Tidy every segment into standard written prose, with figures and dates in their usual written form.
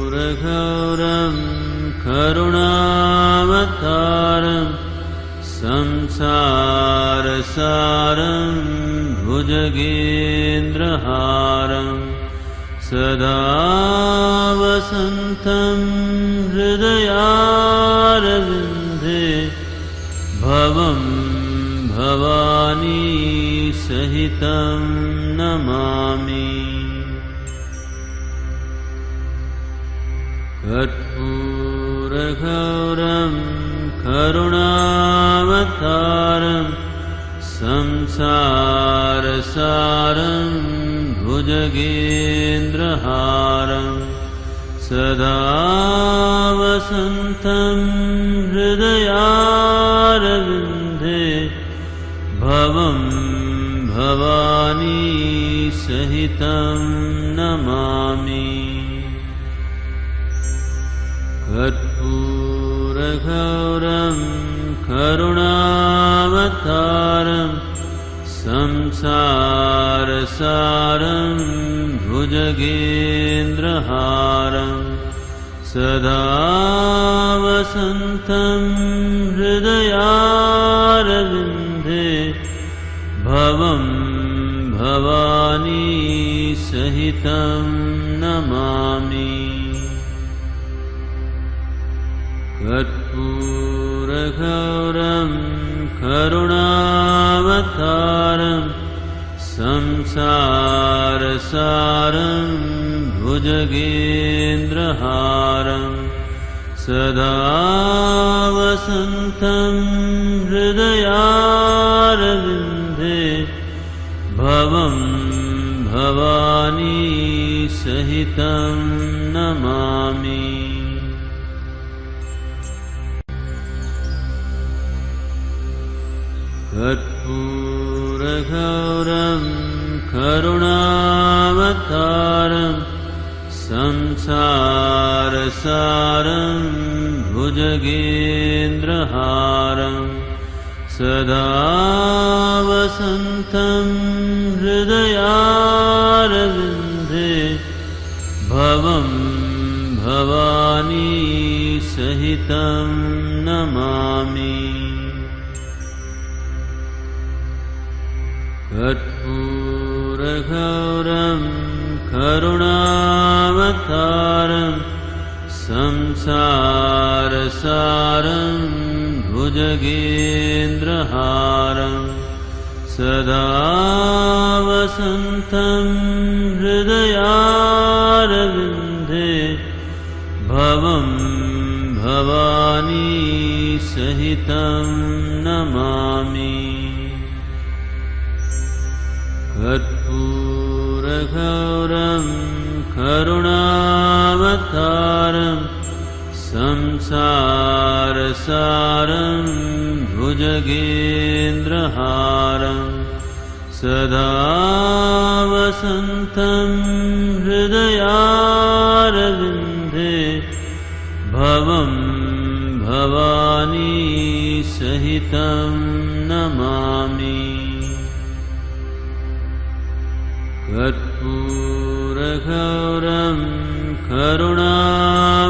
कर्पूरगौरं करुणावतारं संसारसारं भुजगेन्द्रहारं सदा वसन्तं हृदयारविन्दे भवं भवानी सहितं नमामि। कर्पूरगौरं करुणावतारं संसारसारं भुजगेन्द्रहारं सदा वसन्तं हृदयारविन्दे भवं भवानी सहितं नमामि। कर्पूरगौरं करुणावतारं संसारसारं भुजगेन्द्रहारं सदा वसन्तं हृदयारविन्दे भवं भवानी सहितं नमामि। कर्पूरगौरं करुणावतारं संसारसारं भुजगेन्द्रहारं सदा वसन्तं हृदयारविन्दे भवं भवानी सहितं नमामि। कर्पूरगौरं करुणावतारं संसारसारं भुजगेन्द्रहारं सदा वसन्तं हृदयारविन्दे भवं भवानी सहितं नमामि। कर्पूरगौरं करुणावतारं संसारसारं भुजगेन्द्रहारं सदा वसन्तं हृदयारविन्दे भवं भवानी सहितं नमामि। कर्पूरगौरं करुणावतारं संसारसारं भुजगेन्द्रहारं सदा वसन्तं हृदयारविन्दे भवं भवानी सहितं नमामि। कर्पूरगौरं करुणावतारं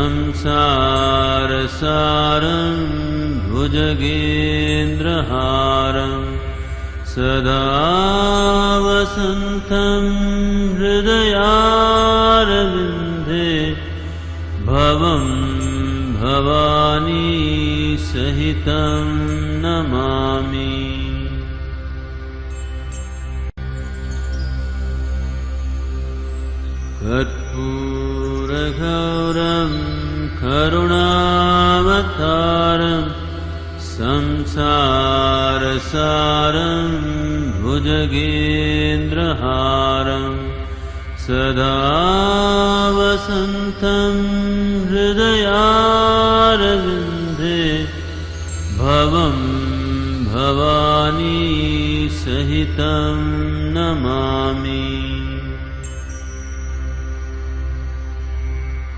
संसारसारं भुजगेन्द्रहारं सदा वसन्तं हृदयारविन्दे भवं भवानी सहितं नमामि। कर्पूरगौरं करुणावतारं संसारसारं भुजगेन्द्रहारं सदा वसन्तं हृदयारविन्दे भवं भवानी सहितं नमामि।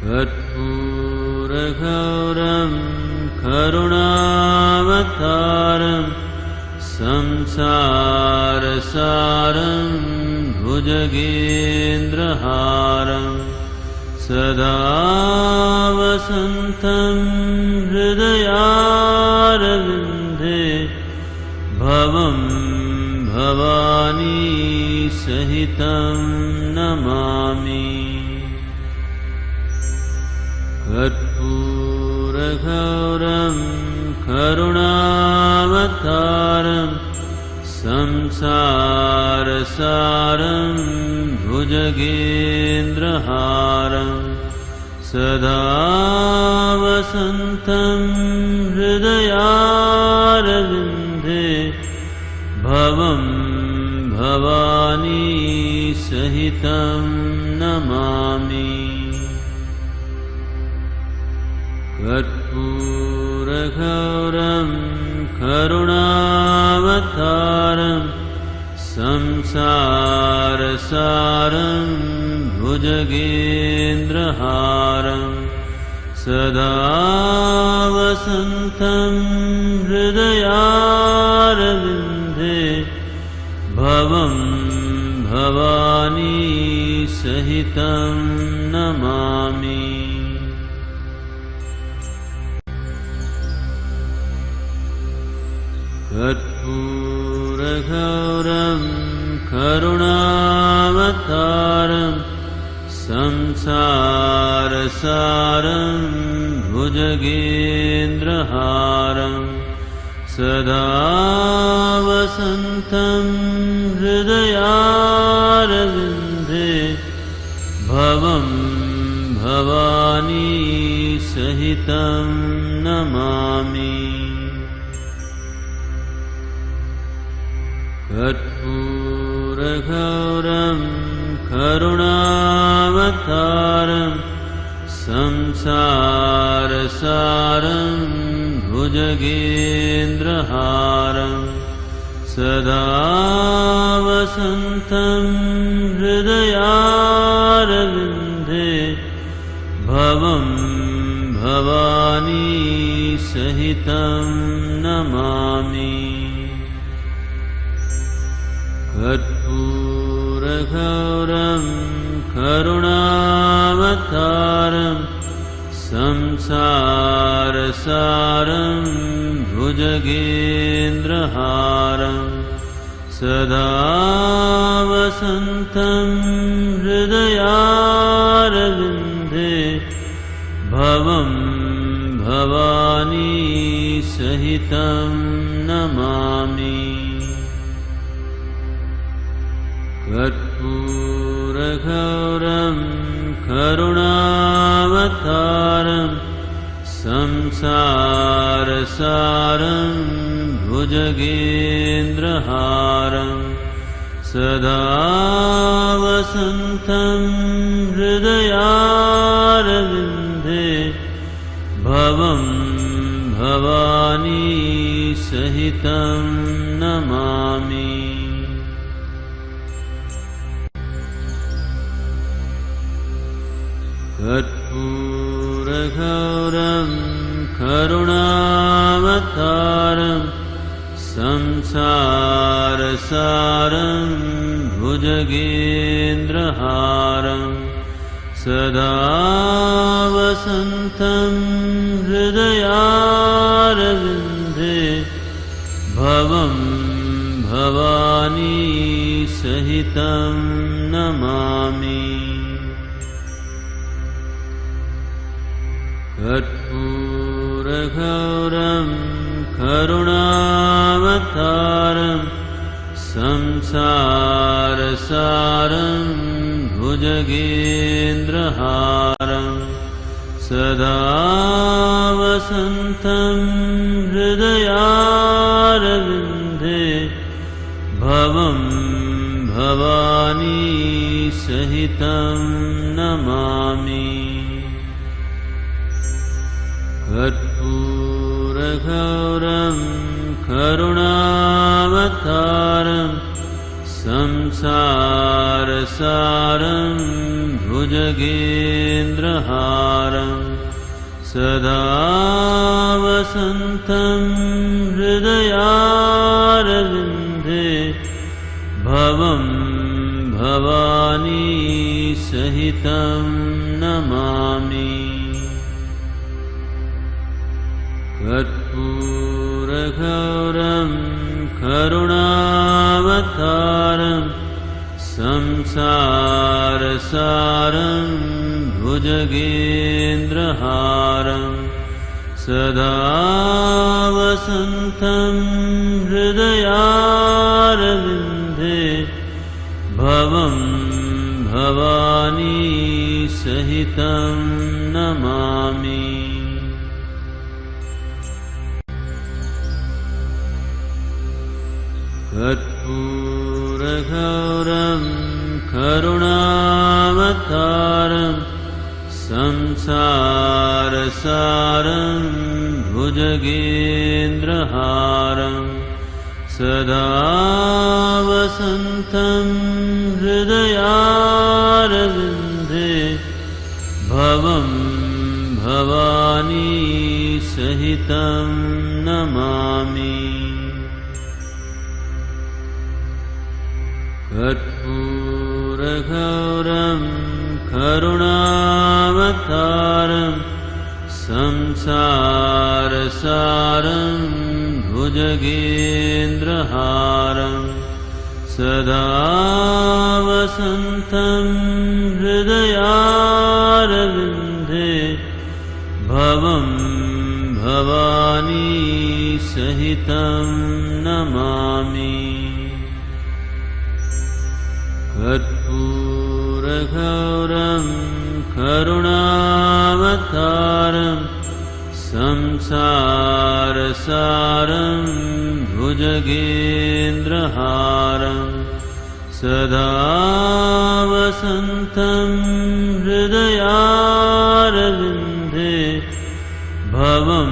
कर्पूरगौरं करुणावतारं संसारसारं भुजगेन्द्रहारं सदा वसन्तं हृदयारविन्दे भवं भवानी सहितं नमामि। कर्पूरगौरं करुणावतारं संसारसारं भुजगेन्द्रहारं सदा वसन्तं हृदयारविन्दे भवं भवानी सहितं नमामि। कर्पूरगौरं करुणावतारं संसारसारं भुजगेन्द्रहारं सदा वसन्तं हृदयारविन्दे भवं भवानी सहितं नमामि। कर्पूरगौरं करुणावतारं संसारसारं भुजगेन्द्रहारं सदा वसन्तं हृदयारविन्दे भवं भवानी सहितं नमामि। कर्पूरगौरं करुणावतारं संसारसारं भुजगेन्द्रहारं सदा वसन्तं हृदयारविन्दे भवं भवानी सहितं नमामि। कर्पूरगौरं करुणावतारं संसारसारं भुजगेन्द्रहारं सदा वसन्तं हृदयारविन्दे भवं भवानी सहितं नमामि। कर्पूरगौरं करुणावतारं संसारसारं भुजगेन्द्रहारं सदा वसन्तं हृदयारविन्दे भवं भवानी सहितं नमामि। कर्पूरगौरं करुणावतारं संसारसारं भुजगेन्द्रहारं सदा वसन्तं हृदयारविन्दे भवं भवानी सहितं नमामि। कर्पूरगौरं करुणावतारं संसारसारं भुजगेन्द्रहारं सदा वसन्तं हृदयारविन्दे भवं भवानी सहितं नमामि कर्पूरगौरं करुणावतारं संसारसारं भुजगेन्द्रहारं सदा वसन्तं हृदयारविन्दे भवं भवानी सहितं नमामि कर्पूरगौरं करुणावतारं संसारसारं भुजगेन्द्रहारं सदा वसन्तं हृदयारविन्दे भवं भवानी सहितं नमामि कर्पूरगौरं करुणावतारं संसारसारं भुजगेन्द्रहारं सदा वसन्तं हृदयारविन्दे भवं भवानी सहितं नमामि कर्पूरगौरं करुणावतारं संसारसारं भुजगेन्द्रहारं सदा वसन्तं हृदयारविन्दे भवं भवानी सहितं नमामि कर्पूरगौरं करुणावतारं संसारसारं भुजगेन्द्रहारं सदा वसन्तं हृदयारविन्दे भवं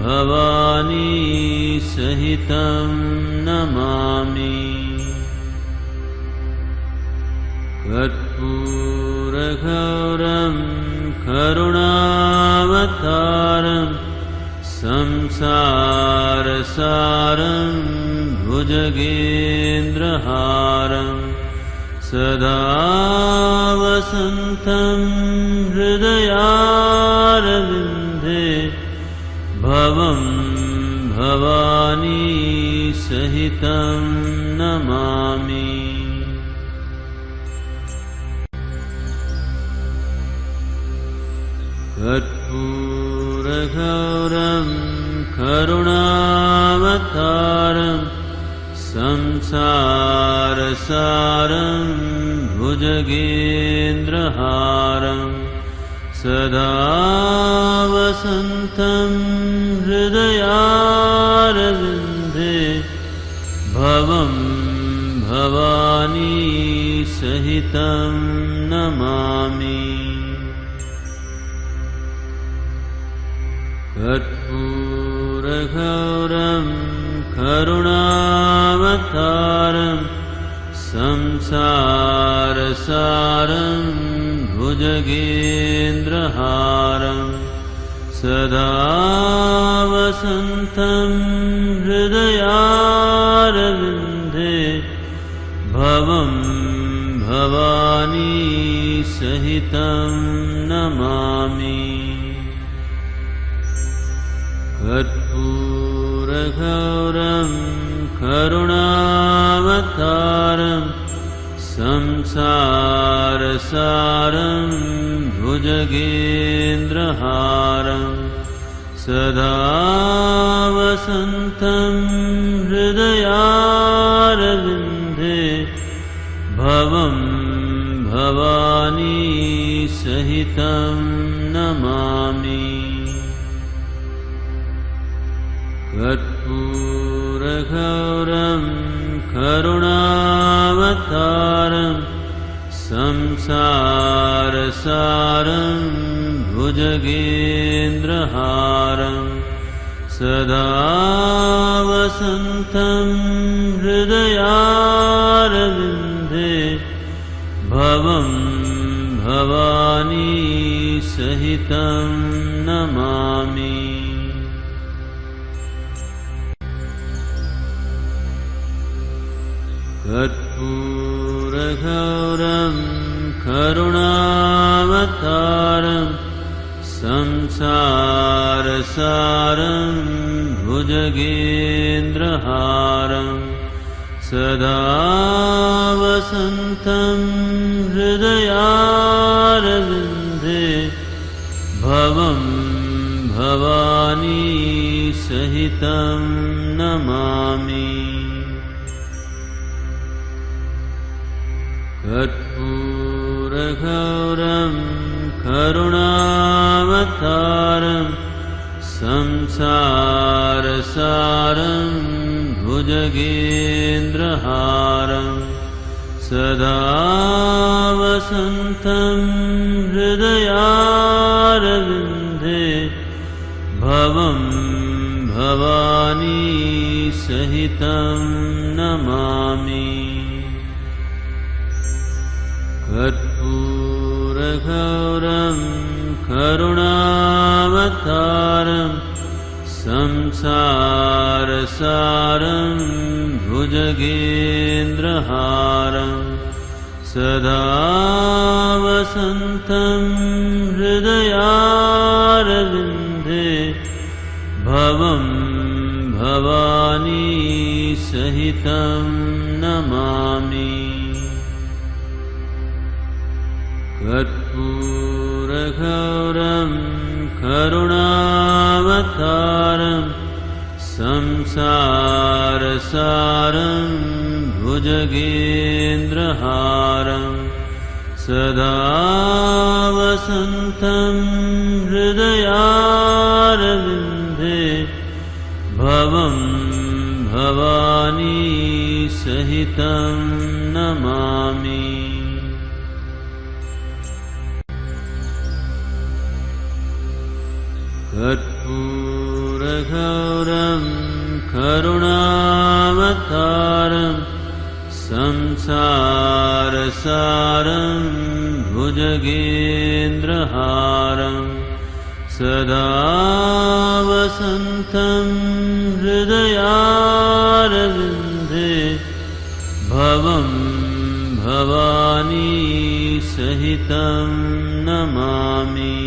भवानी सहितं नमामि कर्पूरगौरं करुणावतारं संसारसारं भुजगेन्द्रहारं सदा वसन्तं हृदयारविन्दे भवं भवानी सहितं नमामि कर्पूरगौरं करुणावतारं संसारसारं भुजगेन्द्रहारं सदा वसन्तं हृदयारविन्दे भवं भवानी सहितं नमामि कर्पूरगौरं करुणावतारं संसारसारं भुजगेन्द्रहारं सदा वसन्तं हृदयारविन्दे भवं भवानी सहितं नमामि कर्पूरगौरं करुणावतारं संसारसारं भुजगेन्द्रहारं सदा वसन्तं हृदयारविन्दे भवं भवानी सहितं नमामि नमामि। कर्पूरगौरं करुणावतारं संसारसारं भुजगेन्द्रहारं सदा वसन्तं हृदयारविन्दे भवं भवानी सहितं नमामि। कर्पूरगौरं करुणावतारं संसारसारं भुजगेन्द्रहारं सदा वसन्तं हृदयारविन्दे भवं भवानी सहितं नमामि। कर्पूरगौरं करुणावतारं संसारसारं भुजगेन्द्रहारं सदा वसन्तं हृदयारविन्दे भवं भवानी सहितं नमामि। कर्पूरगौरं करुणावतारं संसारसारं भुजगेन्द्रहारं सदा वसन्तं हृदयारविन्दे भवं भवानी सहितं नमामि। कर्पूरगौरं करुणावतारं संसारसारं भुजगेन्द्रहारं सदा वसन्तं हृदयारविन्दे भवं भवानी सहितं नमामि। कर्पूरगौरं करुणावतारं संसारसारं भुजगेन्द्रहारं सदा वसन्तं हृदयारविन्दे भवं भवानी सहितं नमामि।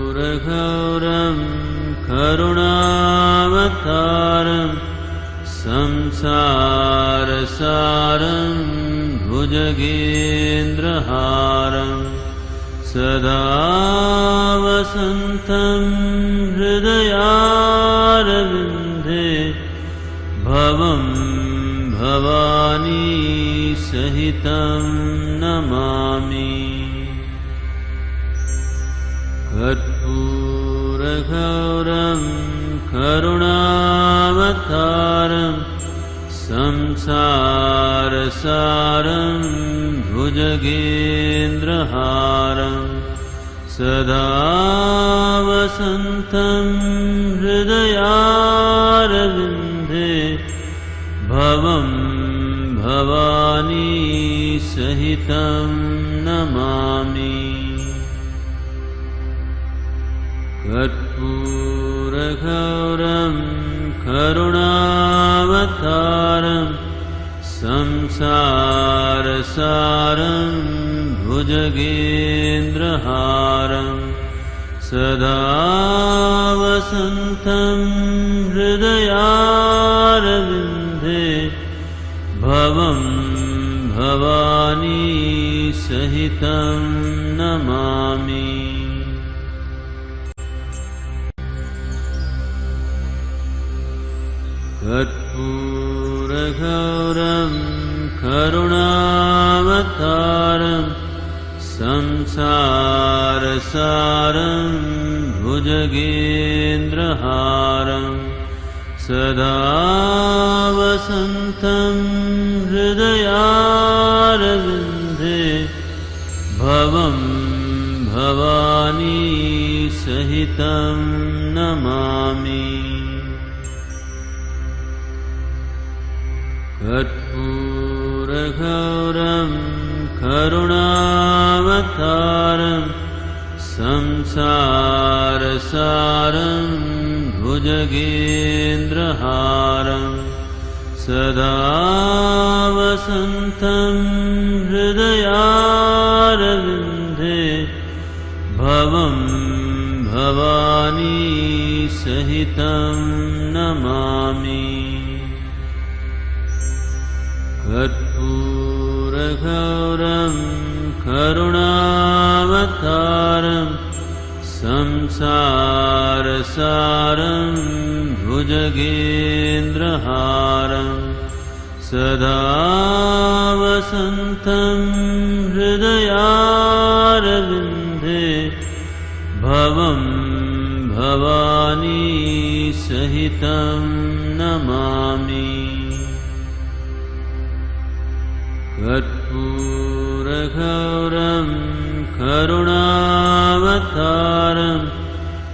कर्पूरगौरं करुणावतारं संसारसारं भुजगेन्द्रहारं सदा वसन्तं हृदयारविन्दे भवं भवानी सहितं नमामि। कर्पूरगौरं करुणावतारं संसारसारं भुजगेन्द्रहारं सदा वसन्तं हृदयारविन्दे भवं भवानी सहितं नमामि। कर्पूरगौरं करुणावतारं संसारसारं भुजगेन्द्रहारं सदा वसन्तं हृदयारविन्दे भवं भवानी सहितं नमामि। कर्पूरगौरं करुणावतारं करुणावतारं संसारसारं भुजगेन्द्रहारं सदा वसन्तं हृदयारविन्दे भवं भवानी सहितं नमामि। कर्पूरगौरं करुणावतारं संसारसारं भुजगेन्द्रहारं सदा वसन्तं हृदयारविन्दे भवं भवानी सहितं नमामि। कर्पूरगौरं करुणावतारं संसारसारं भुजगेन्द्रहारं सदा वसन्तं हृदयारविन्दे भवं भवानी सहितं नमामि। कर्पूरगौरं करुणावतारं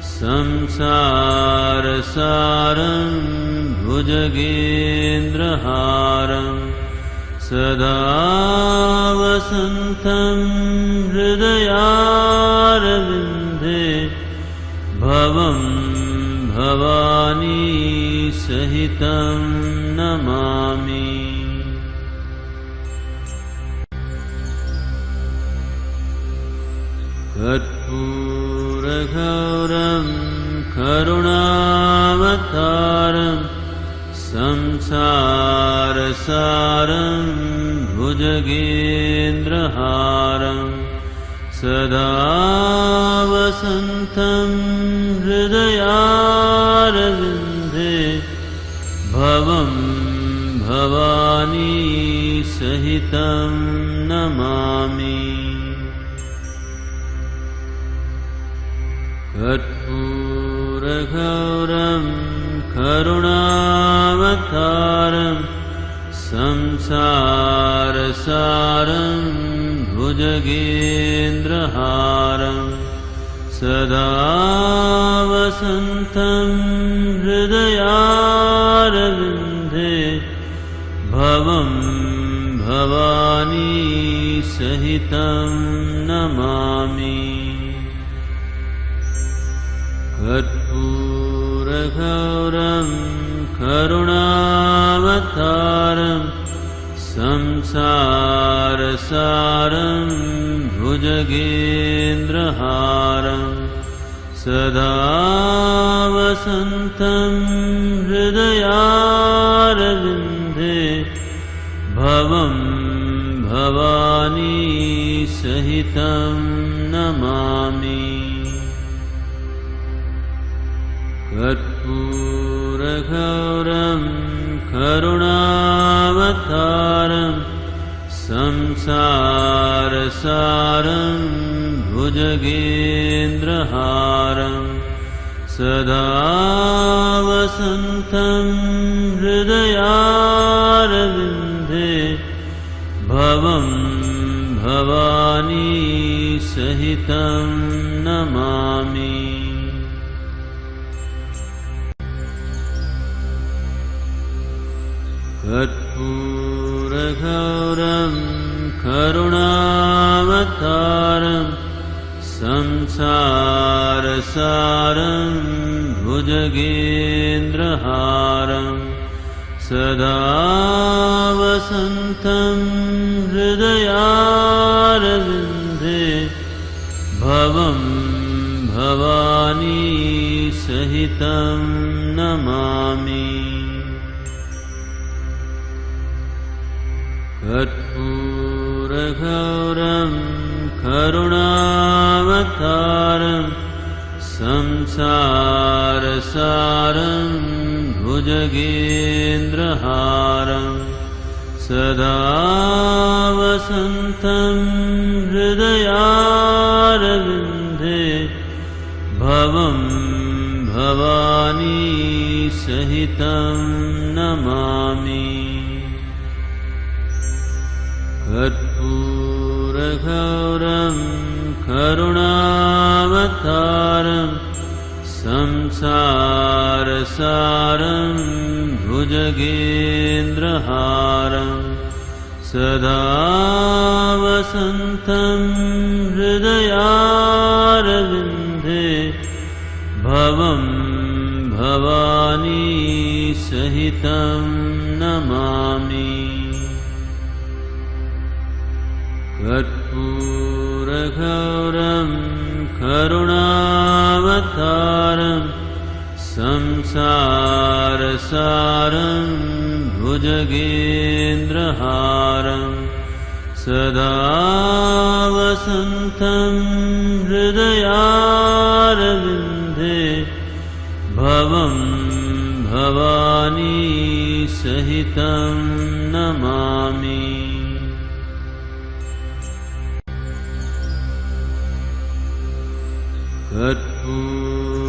संसारसारं भुजगेन्द्रहारं सदा वसन्तं हृदयारविन्दे भवं भवानी सहितं नमामि। कर्पूरगौरं करुणावतारं संसारसारं भुजगेन्द्रहारं सदा वसन्तं हृदयारविन्दे भवं भवानी सहितं नमामि। कर्पूरगौरं करुणावतारं संसारसारं भुजगेन्द्रहारं सदा वसन्तं हृदयारविन्दे भवं भवानी सहितं नमामि। कर्पूरगौरं करुणावतारं संसारसारं भुजगेन्द्रहारं सदा वसन्तं हृदयारविन्दे भवं भवानी सहितं नमामि। कर्पूरगौरं करुणावतारं संसारसारं भुजगेन्द्रहारं सदा वसन्तं हृदयारविन्दे भवं भवानी सहितं नमामि। कर्पूरगौरं करुणावतारं संसारसारं भुजगेन्द्रहारं सदा वसन्तं हृदयारविन्दे भवं भवानी सहितं नमामि। कर्पूरगौरं करुणावतारं संसारसारं भुजगेन्द्रहारं सदा वसन्तं हृदयारविन्दे भवं भवानी सहितं नमामि कर्पूरगौरं करुणावतारं संसारसारं भुजगेन्द्रहारं सदा वसन्तं हृदयारविन्दे भवं भवानी सहितं नमामि कर्पूरगौरं करुणावतारं संसारसारं भुजगेन्द्रहारं सदा वसन्तं हृदयारविन्दे भवं भवानी सहितं नमामि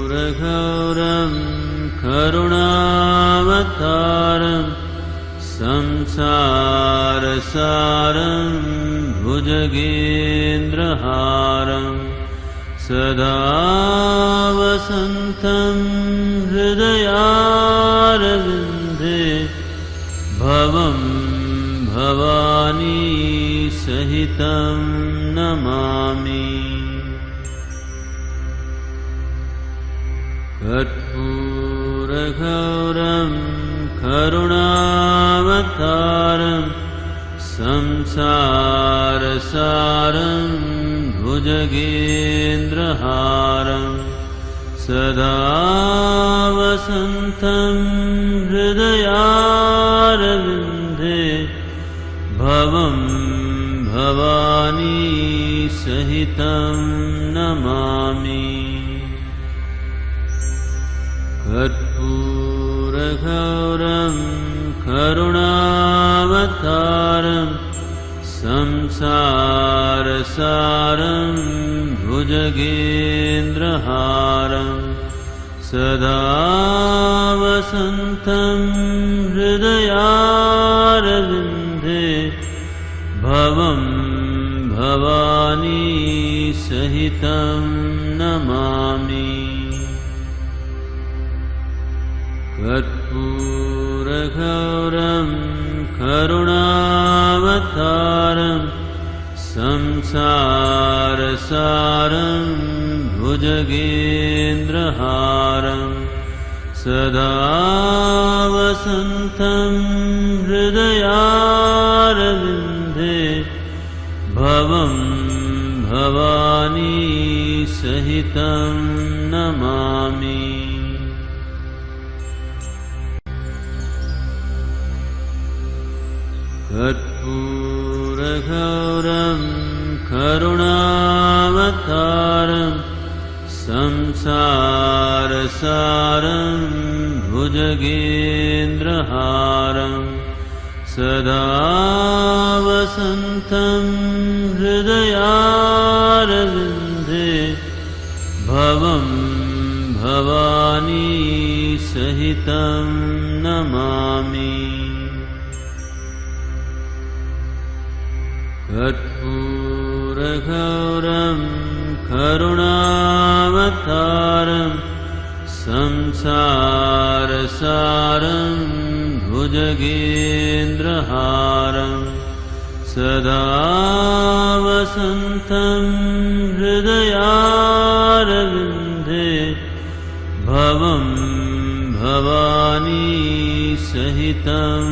कर्पूरगौरं करुणावतारं संसारसारं भुजगेन्द्रहारं सदा वसन्तं हृदयारविन्दे भवं भवानी सहितं नमामि कर्पूरगौरं करुणावतारं संसारसारं भुजगेन्द्रहारं सदा वसन्तं हृदयारविन्दे भवं भवानी सहितं नमामि कर्पूरगौरं करुणावतारं संसारसारं भुजगेन्द्रहारं सदा वसन्तं हृदयारविन्दे भवं भवानी सहितं नमामि कर्पूरगौरं करुणावतारं संसारसारं भुजगेन्द्रहारं सदा वसन्तं हृदयारविन्दे भवं भवानी सहितं नमामि कर्पूरगौरं करुणावतारं संसारसारं भुजगेन्द्रहारं सदा वसन्तं हृदयारविन्दे भवं भवानी सहितं नमामि कर्पूरगौरं करुणावतारं संसारसारं भुजगेन्द्रहारं सदा वसन्तं हृदयारविन्दे भवं भवानी सहितं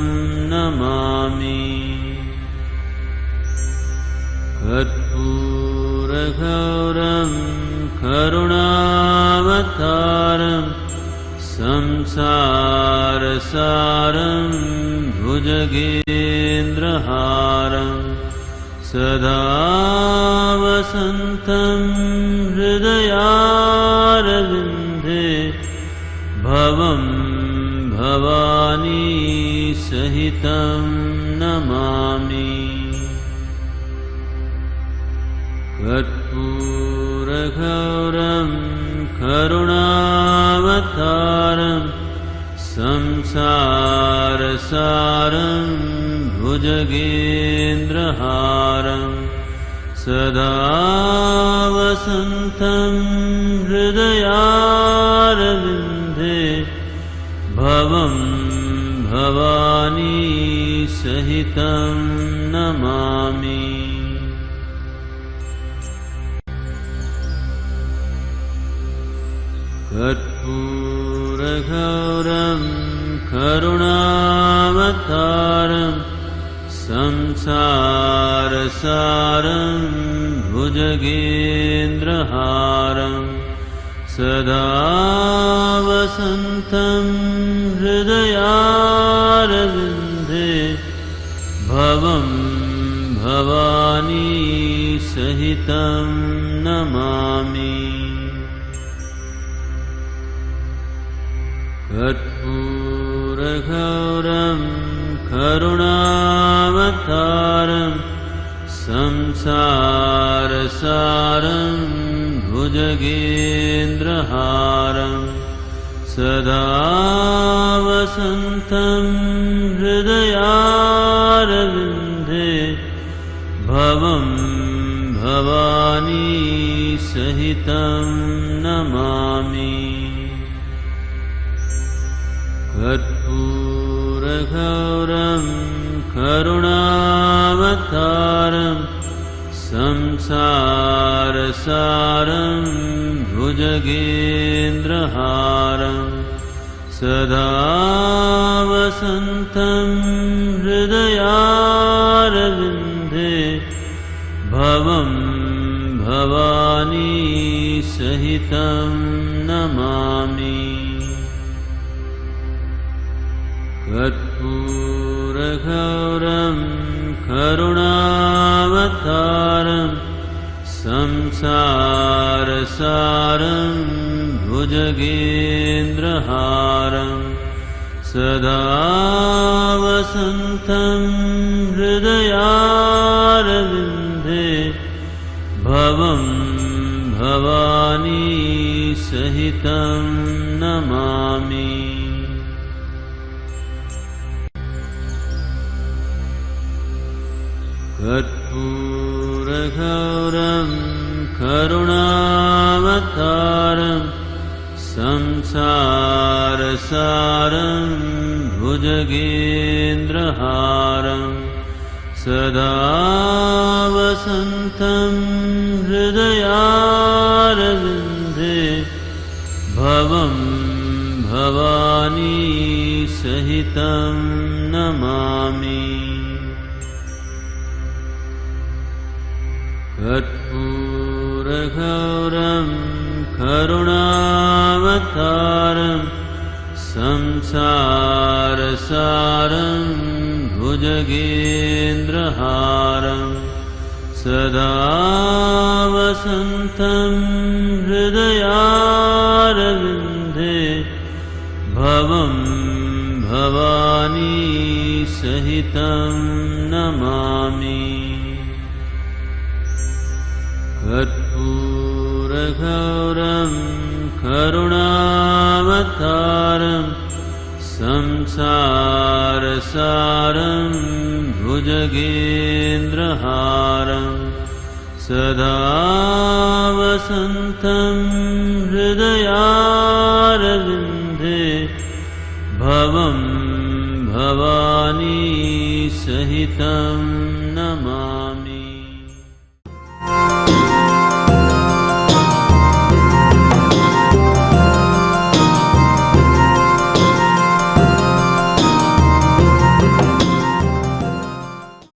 नमामि कर्पूरगौरं करुणावतारं संसारसारं भुजगेन्द्रहारं सदा वसन्तं हृदयारविन्दे भवं भवानी सहितं नमामि कर्पूरगौरं करुणावतारं संसारसारं भुजगेन्द्रहारं सदा वसन्तं हृदयारविन्दे भवं भवानी सहितं नमामि कर्पूरगौरं करुणावतारं संसारसारं भुजगेन्द्रहारं सदा वसन्तं हृदयारविन्दे भवं भवानी सहितं नमामि कर्पूरगौरं करुणावतारं संसारसारं भुजगेन्द्रहारं सदा वसन्तं हृदयारविन्दे भवं भवानी सहितं नमामि कर्पूरगौरं करुणावतारं संसारसारं भुजगेन्द्रहारं सदा वसन्तं हृदयारविन्दे भवं भवानी सहितं नमामि कर्पूरगौरं करुणावतारं संसारसारं भुजगेन्द्रहारं सदा वसन्तं हृदयारविन्दे भवं भवानी सहितं नमामि कर्पूरगौरं करुणावतारं संसारसारं भुजगेन्द्रहारं सदा वसन्तं हृदयारविन्दे भवं भवानी सहितं नमामि कर्पूरगौरं करुणावतारं संसारसारं भुजगेन्द्रहारं सदा वसन्तं हृदयारविन्दे भवं भवानी सहितं नमामि कर्पूरगौरं करुणावतारं संसारसारं भुजगेन्द्रहारं सदा वसन्तं हृदयारविन्दे भवं भवानी सहितं नमामि